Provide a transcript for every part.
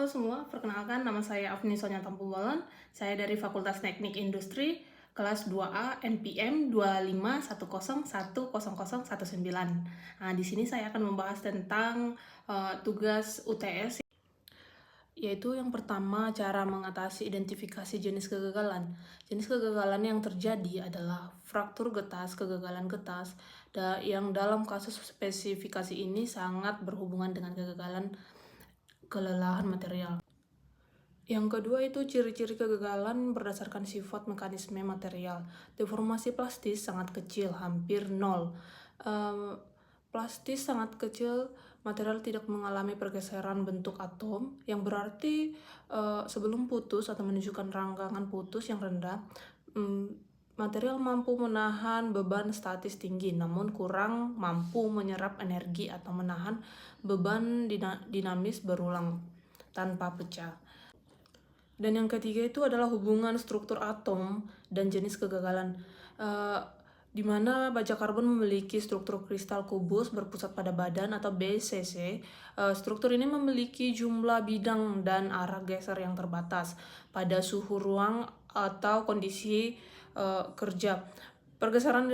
Halo semua, perkenalkan nama saya Afni Sonya Tampubolon. Saya dari Fakultas Teknik Industri, kelas 2A NPM 251010019. Nah, di sini saya akan membahas tentang tugas UTS, yaitu yang pertama cara mengatasi identifikasi jenis kegagalan. Jenis kegagalan yang terjadi adalah fraktur getas, kegagalan getas, yang dalam kasus spesifikasi ini sangat berhubungan dengan kegagalan kelelahan material. Yang kedua itu ciri-ciri kegagalan berdasarkan sifat mekanisme material. Deformasi plastis sangat kecil, hampir nol. Plastis sangat kecil, material tidak mengalami pergeseran bentuk atom, yang berarti sebelum putus atau menunjukkan rangsangan putus yang rendah, material mampu menahan beban statis tinggi, namun kurang mampu menyerap energi atau menahan beban dinamis berulang tanpa pecah. Dan yang ketiga itu adalah hubungan struktur atom dan jenis kegagalan, di mana baja karbon memiliki struktur kristal kubus berpusat pada badan atau BCC. Struktur ini memiliki jumlah bidang dan arah geser yang terbatas pada suhu ruang atau kondisi kerja. Pergeseran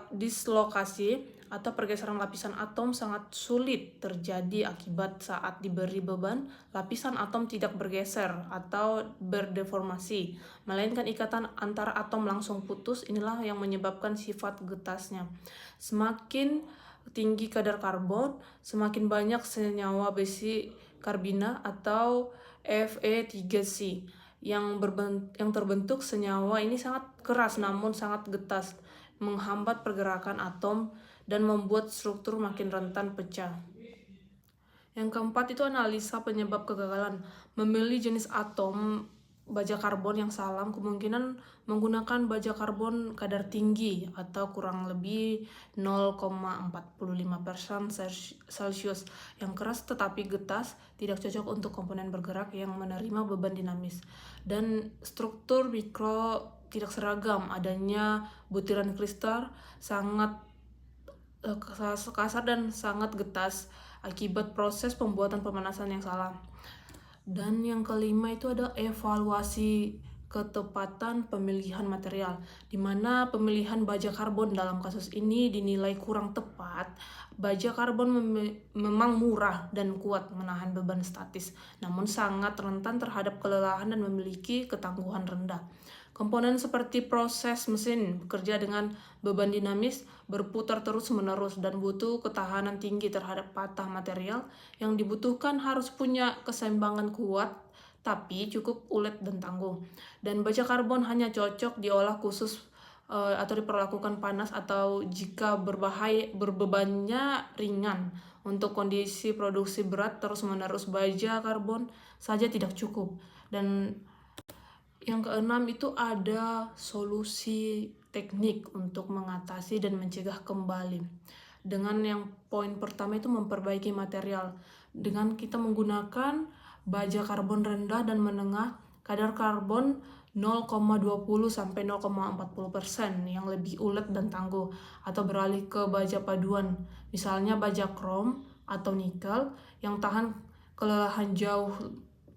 dislokasi atau pergeseran lapisan atom sangat sulit terjadi akibat saat diberi beban. Lapisan atom tidak bergeser atau berdeformasi, melainkan ikatan antara atom langsung putus. Inilah yang menyebabkan sifat getasnya. Semakin tinggi kadar karbon, semakin banyak senyawa besi karbina atau Fe3C yang terbentuk. Senyawa ini sangat keras namun sangat getas, menghambat pergerakan atom dan membuat struktur makin rentan pecah. Yang keempat itu analisa penyebab kegagalan. Memilih jenis atom baja karbon yang salah, kemungkinan menggunakan baja karbon kadar tinggi atau kurang lebih 0,45% Celsius yang keras tetapi getas, tidak cocok untuk komponen bergerak yang menerima beban dinamis. Dan struktur mikro tidak seragam, adanya butiran kristal sangat kasar dan sangat getas akibat proses pembuatan pemanasan yang salah. Dan yang kelima itu ada evaluasi ketepatan pemilihan material, di mana pemilihan baja karbon dalam kasus ini dinilai kurang tepat. Baja karbon memang murah dan kuat menahan beban statis, namun sangat rentan terhadap kelelahan dan memiliki ketangguhan rendah. Komponen seperti proses mesin bekerja dengan beban dinamis, berputar terus-menerus, dan butuh ketahanan tinggi terhadap patah material. Yang dibutuhkan harus punya keseimbangan kuat, tapi cukup ulet dan tangguh. Dan baja karbon hanya cocok diolah khusus atau diperlakukan panas atau jika berbebannya ringan. Untuk kondisi produksi berat terus-menerus baja karbon saja tidak cukup. Dan yang keenam itu ada solusi teknik untuk mengatasi dan mencegah kembali. Dengan yang poin pertama itu memperbaiki material. Dengan kita menggunakan baja karbon rendah dan menengah, kadar karbon 0,20 sampai 0,40% yang lebih ulet dan tangguh, atau beralih ke baja paduan, misalnya baja krom atau nikel yang tahan kelelahan jauh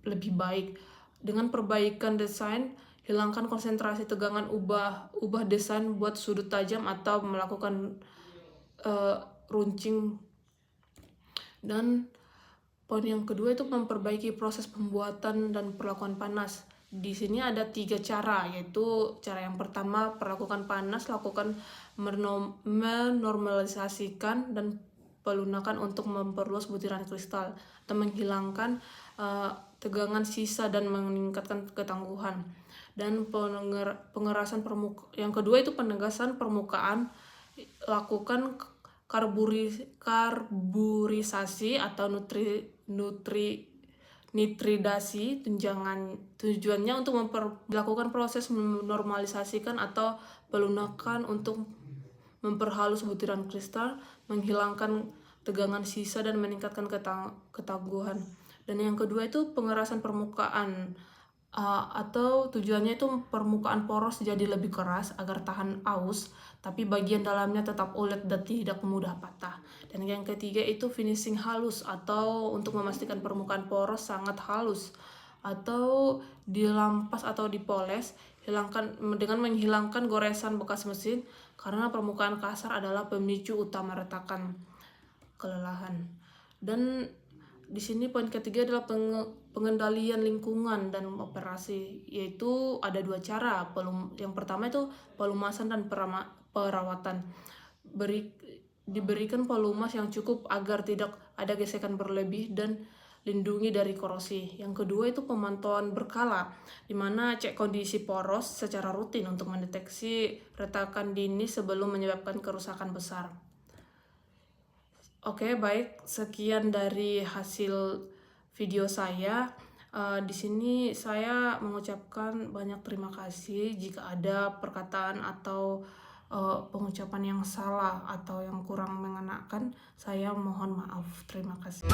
lebih baik. Dengan perbaikan desain, hilangkan konsentrasi tegangan, ubah desain buat sudut tajam atau melakukan runcing. Dan poin yang kedua itu memperbaiki proses pembuatan dan perlakuan panas. Di sini ada 3 cara, yaitu cara yang pertama perlakukan panas, lakukan menormalisasikan dan pelunakan untuk memperluas butiran kristal atau menghilangkan tegangan sisa dan meningkatkan ketangguhan. Dan pengerasan permukaan. Yang kedua itu penegasan permukaan, lakukan karburisasi atau nitridasi tujuannya untuk melakukan proses menormalisasikan atau pelunakan untuk memperhalus butiran kristal, menghilangkan tegangan sisa dan meningkatkan ketangguhan. Dan yang kedua itu pengerasan permukaan, atau tujuannya itu permukaan poros jadi lebih keras agar tahan aus, tapi bagian dalamnya tetap ulet dan tidak mudah patah. Dan yang ketiga itu finishing halus, atau untuk memastikan permukaan poros sangat halus atau dilampas atau dipoles dengan menghilangkan goresan bekas mesin, karena permukaan kasar adalah pemicu utama retakan kelelahan. Dan di sini poin ketiga adalah pengendalian lingkungan dan operasi, yaitu ada dua cara. Yang pertama itu pelumasan dan perawatan. Diberikan pelumas yang cukup agar tidak ada gesekan berlebih dan lindungi dari korosi. Yang kedua itu pemantauan berkala, di mana cek kondisi poros secara rutin untuk mendeteksi retakan dini sebelum menyebabkan kerusakan besar. Oke, baik, sekian dari hasil video saya. Di sini saya mengucapkan banyak terima kasih. Jika ada perkataan atau pengucapan yang salah atau yang kurang mengenakan, saya mohon maaf. Terima kasih.